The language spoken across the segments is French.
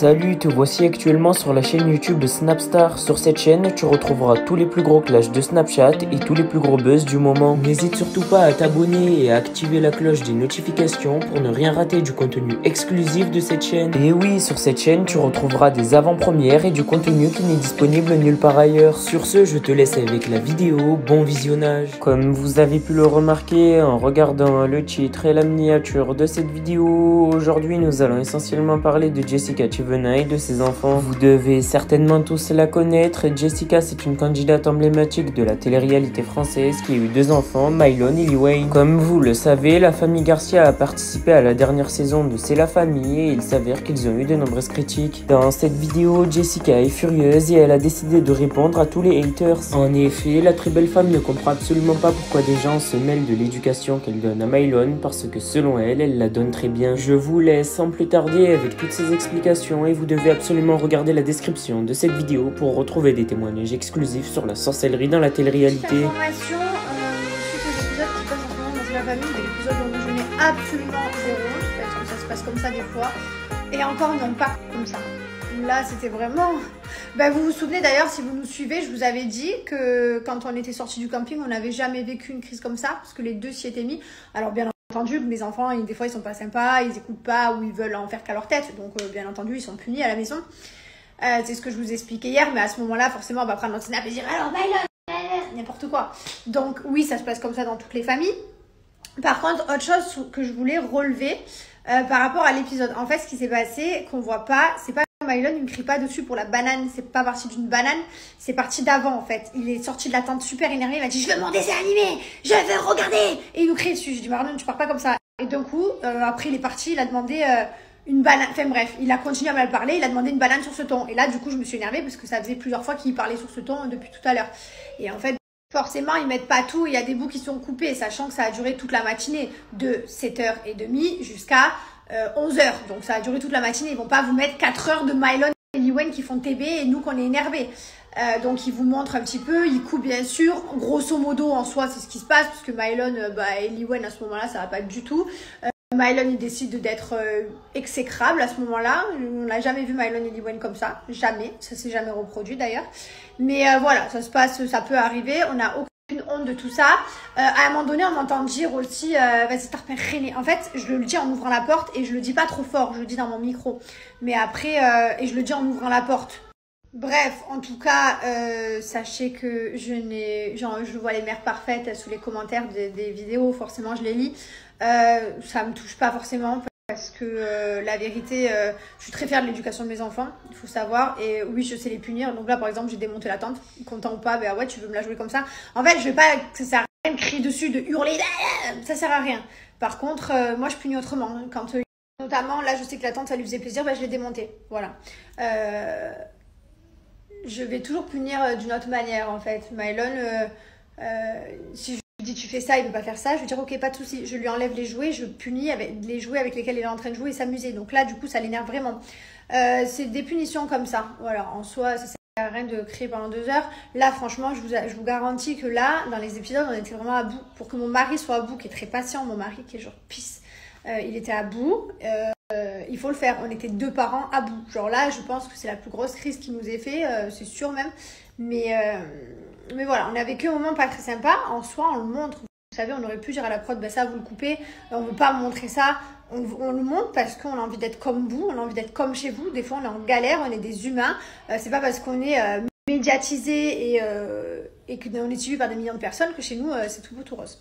Salut, te voici actuellement sur la chaîne YouTube de Snapstar. Sur cette chaîne, tu retrouveras tous les plus gros clashs de Snapchat et tous les plus gros buzz du moment. N'hésite surtout pas à t'abonner et à activer la cloche des notifications pour ne rien rater du contenu exclusif de cette chaîne. Et oui, sur cette chaîne, tu retrouveras des avant-premières et du contenu qui n'est disponible nulle part ailleurs. Sur ce, je te laisse avec la vidéo. Bon visionnage. Comme vous avez pu le remarquer en regardant le titre et la miniature de cette vidéo, aujourd'hui nous allons essentiellement parler de Jessica Thivenait et de ses enfants. Vous devez certainement tous la connaître. Jessica, c'est une candidate emblématique de la télé-réalité française qui a eu deux enfants, Mylon et Lee Wayne. Comme vous le savez, la famille Garcia a participé à la dernière saison de C'est la famille et il s'avère qu'ils ont eu de nombreuses critiques. Dans cette vidéo, Jessica est furieuse et elle a décidé de répondre à tous les haters. En effet, la très belle femme ne comprend absolument pas pourquoi des gens se mêlent de l'éducation qu'elle donne à Mylon parce que selon elle, elle la donne très bien. Je vous laisse sans plus tarder avec toutes ces explications et vous devez absolument regarder la description de cette vidéo pour retrouver des témoignages exclusifs sur la sorcellerie dans la télé-réalité. Suite aux épisodes qui passent en ce moment dans C'est la famille, des épisodes dont je n'ai absolument zéro honte, parce que ça se passe comme ça des fois, et encore non pas comme ça. Là, c'était vraiment... vous vous souvenez d'ailleurs, si vous nous suivez, je vous avais dit que quand on était sortis du camping, on n'avait jamais vécu une crise comme ça, parce que les deux s'y étaient mis. Alors bien entendu, mes enfants, des fois, ils sont pas sympas, ils écoutent pas ou ils veulent en faire qu'à leur tête, donc bien entendu, ils sont punis à la maison. C'est ce que je vous expliquais hier, mais à ce moment-là, forcément, on va prendre notre snap et dire « Alors, n'importe quoi ». Donc oui, ça se passe comme ça dans toutes les familles. Par contre, autre chose que je voulais relever par rapport à l'épisode. En fait, ce qui s'est passé, qu'on voit pas, c'est pas Mylon, il ne crie pas dessus pour la banane. C'est pas parti d'une banane, c'est parti d'avant en fait. Il est sorti de la tente super énervé, il m'a dit « Je veux mon dessin animé, je veux regarder !» Et il nous crie dessus. Je dis « Mylon, tu pars pas comme ça ». Et d'un coup, après il est parti, il a demandé... une banane, enfin bref, il a continué à mal parler, il a demandé une banane sur ce ton. Et là, du coup, je me suis énervée parce que ça faisait plusieurs fois qu'il parlait sur ce ton depuis tout à l'heure. Et en fait, forcément, ils mettent pas tout, il y a des bouts qui sont coupés, sachant que ça a duré toute la matinée, de 7h30 jusqu'à 11h. Donc ça a duré toute la matinée, ils vont pas vous mettre 4 heures de Mylon et Lee Wayne qui font TB et nous qu'on est énervés. Donc ils vous montrent un petit peu, ils coupent bien sûr, grosso modo en soi c'est ce qui se passe, parce que Mylon et Lee Wayne à ce moment-là ça va pas du tout. Mylon il décide d'être exécrable à ce moment-là. On n'a jamais vu Mylon et Lee Wayne comme ça, jamais, ça s'est jamais reproduit d'ailleurs. Mais voilà, ça se passe, ça peut arriver, on n'a aucune honte de tout ça. À un moment donné, on m'entend dire aussi, vas-y t'as repris. En fait, je le dis en ouvrant la porte et je le dis pas trop fort, je le dis dans mon micro. Mais après, et je le dis en ouvrant la porte. Bref, en tout cas, sachez que je vois les mères parfaites sous les commentaires des vidéos, forcément je les lis. Ça me touche pas forcément parce que la vérité, je suis très fière de l'éducation de mes enfants, il faut savoir. Et oui, je sais les punir. Donc là, par exemple, j'ai démonté la tente, content ou pas, ouais, tu veux me la jouer comme ça. En fait, je vais pas, ça sert à rien de crier dessus, de hurler, ça sert à rien. Par contre, moi, je punis autrement. Quand, notamment, là, je sais que la tente, ça lui faisait plaisir, je l'ai démontée. Voilà. Je vais toujours punir d'une autre manière en fait. Mylon, si je lui dis tu fais ça, il ne veut pas faire ça, je vais dire ok, pas de souci. Je lui enlève les jouets, je punis avec les jouets avec lesquels il est en train de jouer et s'amuser. Donc là, du coup, ça l'énerve vraiment. C'est des punitions comme ça. Voilà, en soi, ça sert à rien de crier pendant 2 heures. Là, franchement, je vous garantis que là, dans les épisodes, on était vraiment à bout. Pour que mon mari soit à bout, qui est très patient, mon mari qui est genre pisse, il était à bout. Il faut le faire, on était 2 parents à bout. Genre là, je pense que c'est la plus grosse crise qui nous est fait, c'est sûr même. Mais voilà, on a vécu un moment pas très sympa. En soi, on le montre. Vous savez, on aurait pu dire à la prod, ça, vous le coupez. On veut pas montrer ça. On le montre parce qu'on a envie d'être comme vous, on a envie d'être comme chez vous. Des fois, on est en galère, on est des humains. C'est pas parce qu'on est médiatisé et qu'on est suivi par des millions de personnes que chez nous, c'est tout beau, tout rose.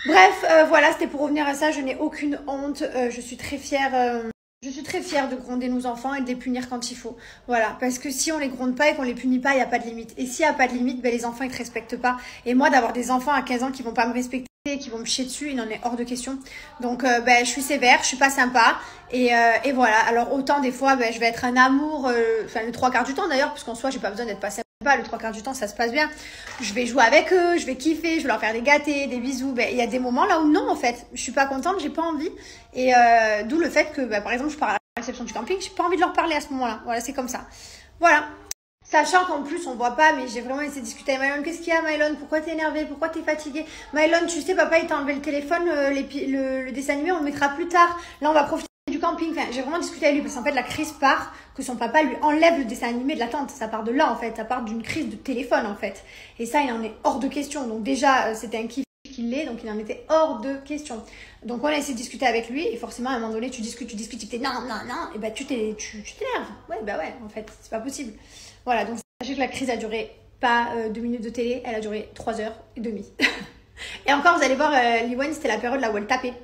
Bref, voilà, c'était pour revenir à ça. Je n'ai aucune honte. Je suis très fière. Je suis très fière de gronder nos enfants et de les punir quand il faut. Voilà, parce que si on les gronde pas et qu'on les punit pas, il n'y a pas de limite. Et s'il n'y a pas de limite, les enfants ils te respectent pas. Et moi, d'avoir des enfants à 15 ans qui vont pas me respecter, qui vont me chier dessus, il en est hors de question. Donc, je suis sévère, je suis pas sympa. Et voilà. Alors autant des fois, je vais être un amour. Enfin, le 3/4 du temps d'ailleurs, parce qu'en soi, j'ai pas besoin d'être pas sympa. Le 3/4 du temps, ça se passe bien. Je vais jouer avec eux, je vais kiffer, je vais leur faire des gâtés, des bisous. Il y a des moments là où non, en fait, je suis pas contente, j'ai pas envie. Et d'où le fait que, par exemple, je pars à la réception du camping, j'ai pas envie de leur parler à ce moment-là. Voilà, c'est comme ça. Voilà. Sachant qu'en plus, on voit pas, mais j'ai vraiment essayé de discuter avec Mylon. Qu'est-ce qu'il y a, Mylon? Pourquoi t'es énervé? Pourquoi t'es fatigué? Mylon, tu sais, papa, il t'a enlevé le téléphone, le dessin animé, on le mettra plus tard. Là, on va profiter du camp camping. Enfin, j'ai vraiment discuté avec lui parce qu'en fait, la crise part que son papa lui enlève le dessin animé de la tante. Ça part de là, en fait. Ça part d'une crise de téléphone, en fait. Et ça, il en est hors de question. Donc déjà, c'était un kiff qu'il l'est, donc il en était hors de question. Donc on a essayé de discuter avec lui et forcément à un moment donné tu discutes, tu dis non, et bah tu t'énerves. Ouais, bah ouais, en fait, c'est pas possible. Voilà, donc sachez que la crise a duré pas 2 minutes de télé, elle a duré 3h30. Et encore, vous allez voir, Liwen, c'était la période là où elle tapait.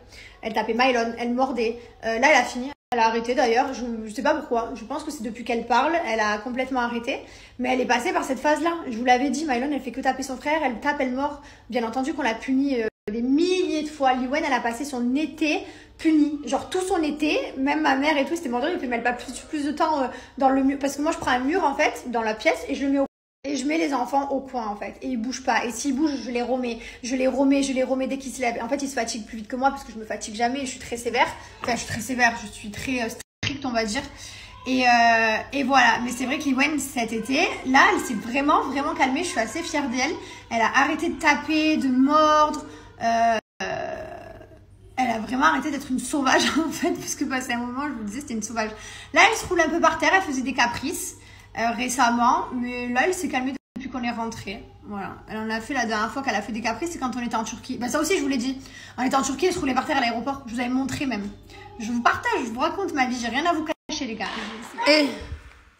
Elle tapait Mylon, elle mordait. Là, elle a fini. Elle a arrêté d'ailleurs, je sais pas pourquoi. Je pense que c'est depuis qu'elle parle, elle a complètement arrêté. Mais elle est passée par cette phase-là. Je vous l'avais dit, Mylon, elle fait que taper son frère, elle tape, elle mord. Bien entendu qu'on l'a punie des milliers de fois. Liwen, elle a passé son été punie. Genre tout son été, même ma mère et tout, c'était mordant. Il fait mais elle passe plus de temps dans le mur. Parce que moi, je prends un mur en fait, dans la pièce et je le mets au et je mets les enfants au coin en fait. Et ils bougent pas. Et s'ils bougent, je les remets dès qu'ils se lèvent. En fait, ils se fatiguent plus vite que moi parce que je me fatigue jamais. Je suis très sévère. Enfin, je suis très sévère. Je suis très stricte, on va dire. Et voilà. Mais c'est vrai que Liwen, cet été, là, elle s'est vraiment calmée. Je suis assez fière d'elle. Elle a arrêté de taper, de mordre. Elle a vraiment arrêté d'être une sauvage en fait. Parce que passé un moment, je vous disais, c'était une sauvage. Là, elle se roule un peu par terre. Elle faisait des caprices. Récemment, mais là elle s'est calmée depuis qu'on est rentré. Voilà, elle en a fait la dernière fois qu'elle a fait des caprices, c'est quand on était en Turquie. Bah ça aussi je vous l'ai dit, on était en Turquie, elle se roulait par terre à l'aéroport, je vous avais montré même. Je vous partage, je vous raconte ma vie, j'ai rien à vous cacher les gars. Et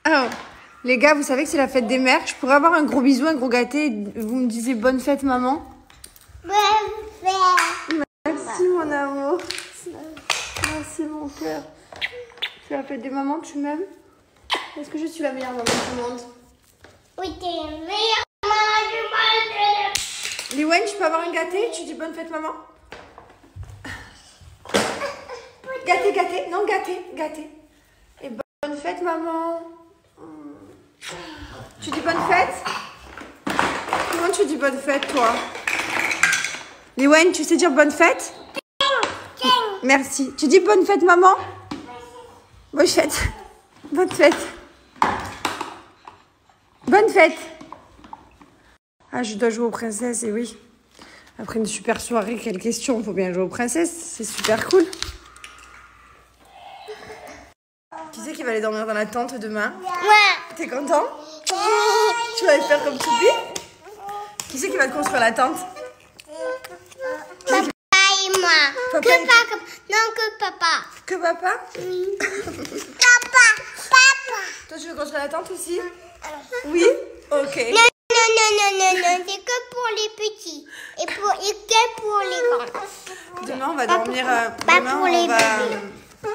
alors, les gars, vous savez que c'est la fête des mères, je pourrais avoir un gros bisou, un gros gâté, vous me disiez bonne fête maman. Bonne fête. Merci mon amour, merci mon cœur. C'est la fête des mamans, tu m'aimes? Est-ce que je suis la meilleure maman du monde? Oui, t'es la meilleure maman du monde. Liwen, je peux avoir un gâté? Tu dis bonne fête, maman? Gâté. Non, gâté. Et bonne fête, maman. Tu dis bonne fête? Comment tu dis bonne fête, toi? Liwen, tu sais dire bonne fête? Merci. Tu dis bonne fête, maman? Bonne fête. Bonne fête. Bonne fête. Ah, je dois jouer aux princesses, et oui. Après une super soirée, quelle question. Il faut bien jouer aux princesses, c'est super cool. Qui c'est qui va aller dormir dans la tente demain? Ouais. T'es content? Tu vas aller faire comme Toupi? Qui c'est qui va te construire la tente? Papa et moi. Papa Que et... papa. Non, que papa. Que papa? Papa. Toi, tu veux construire la tente aussi? Oui? Ok. Non, c'est que pour les petits. Et que pour les grands. Demain, on va dormir...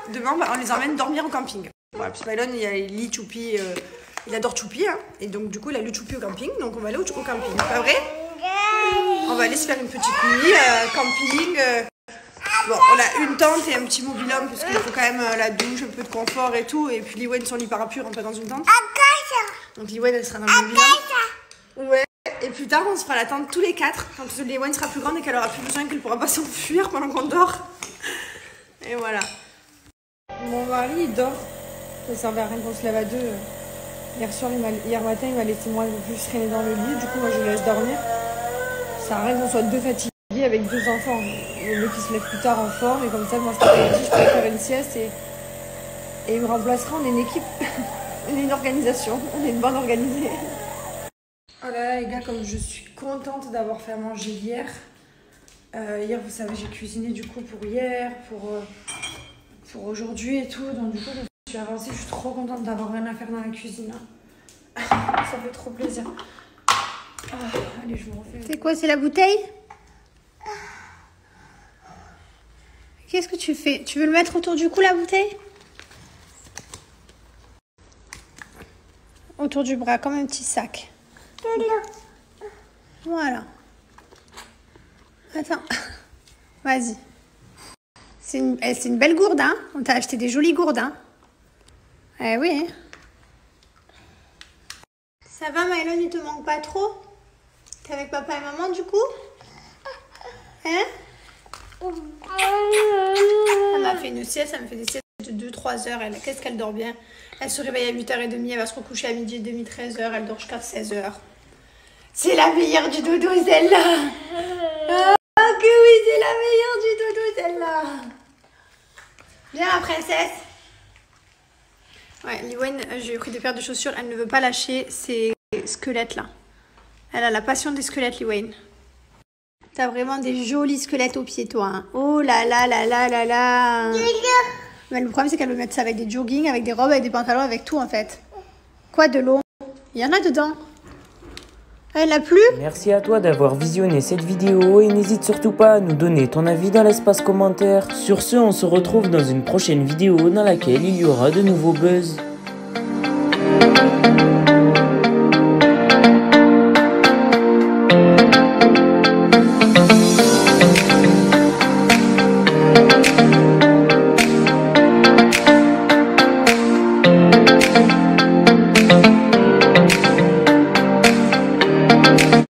Demain, on les emmène dormir au camping. Voilà, puis Mylon, il lit Choupi, il adore Choupi, hein, et donc du coup, il a lu Choupi au camping, donc on va aller au camping. Pas vrai? On va aller se faire une petite nuit, camping. Bon, on a une tente et un petit mobil-home, parce qu'il faut quand même la douche, un peu de confort et tout, et puis Liwen, son lit parapluie, rentre dans une tente. Donc Liwen, elle sera dans le mobil-home. Ouais. Et plus tard, on se fera la tente tous les 4, quand Liwen sera plus grande et qu'elle aura plus besoin, qu'elle pourra pas s'enfuir pendant qu'on dort. Et voilà. Mon mari, il dort. Ça servait à rien qu'on se lève à deux. Hier matin, il m'a laissé moi un peu plus traîner dans le lit. Du coup, moi, je le laisse dormir. Ça sert à rien qu'on soit deux fatigués avec 2 enfants. Le mieux qui se lève plus tard en forme. Et comme ça, moi, cet après-midi, je pourrais faire une sieste. Et il me remplacera. On est une équipe. On est une organisation. On est une bande organisée. Oh là là, les gars, comme je suis contente d'avoir fait à manger hier. Hier, vous savez, j'ai cuisiné du coup pour hier, pour aujourd'hui et tout. Donc du coup, je suis avancée. Je suis trop contente d'avoir rien à faire dans la cuisine. Ça fait trop plaisir. Allez, je me refais. C'est quoi, c'est la bouteille? Qu'est-ce que tu fais? Tu veux le mettre autour du cou, la bouteille? Autour du bras, comme un petit sac. Voilà. Attends. Vas-y. C'est une belle gourde, hein? On t'a acheté des jolies gourdes, hein? Eh oui. Hein? Ça va, Mylon, il te manque pas trop? T'es avec papa et maman, du coup? Hein? Elle m'a fait une sieste, elle me fait des siestes de 2-3 heures. Qu'est-ce qu'elle dort bien? Elle se réveille à 8h30, elle va se recoucher à 12h30, 13h, elle dort jusqu'à 16h. C'est la meilleure du dodo, celle-là! Oh que oui, c'est la meilleure du dodo, celle-là! Viens, la princesse! Ouais, Liwen, j'ai pris des paires de chaussures, elle ne veut pas lâcher ces squelettes là. Elle a la passion des squelettes, Liwen. T'as vraiment des jolis squelettes aux pieds, toi. Hein. Oh là là là là là là. Mais le problème, c'est qu'elle veut mettre ça avec des joggings, avec des robes, avec des pantalons, avec tout en fait. Quoi, de l'eau? Il y en a dedans. Elle n'a plus. Merci à toi d'avoir visionné cette vidéo et n'hésite surtout pas à nous donner ton avis dans l'espace commentaire. Sur ce, on se retrouve dans une prochaine vidéo dans laquelle il y aura de nouveaux buzz.